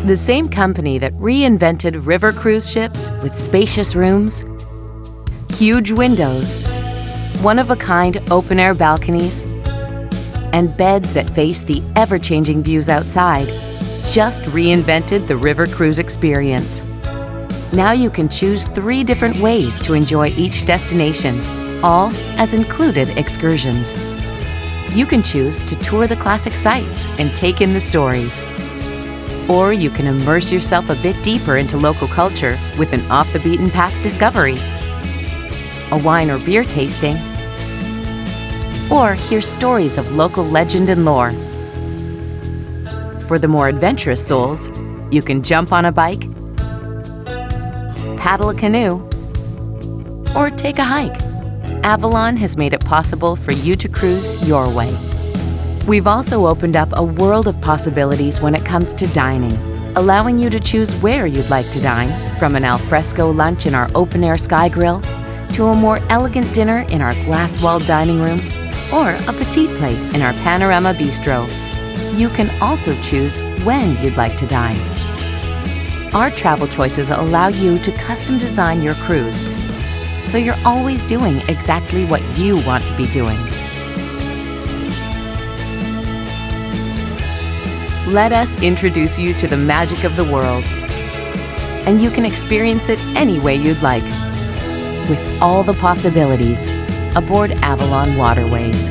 The same company that reinvented river cruise ships with spacious rooms, huge windows, one-of-a-kind open-air balconies, and beds that face the ever-changing views outside, just reinvented the river cruise experience. Now you can choose 3 different ways to enjoy each destination, all as included excursions. You can choose to tour the classic sites and take in the stories. Or you can immerse yourself a bit deeper into local culture with an off-the-beaten-path discovery, a wine or beer tasting, or hear stories of local legend and lore. For the more adventurous souls, you can jump on a bike, paddle a canoe, or take a hike. Avalon has made it possible for you to cruise your way. We've also opened up a world of possibilities when it comes to dining, allowing you to choose where you'd like to dine, from an alfresco lunch in our open-air sky grill to a more elegant dinner in our glass-walled dining room, or a petite plate in our Panorama Bistro. You can also choose when you'd like to dine. Our travel choices allow you to custom design your cruise, so you're always doing exactly what you want to be doing. Let us introduce you to the magic of the world, and you can experience it any way you'd like, with all the possibilities aboard Avalon Waterways.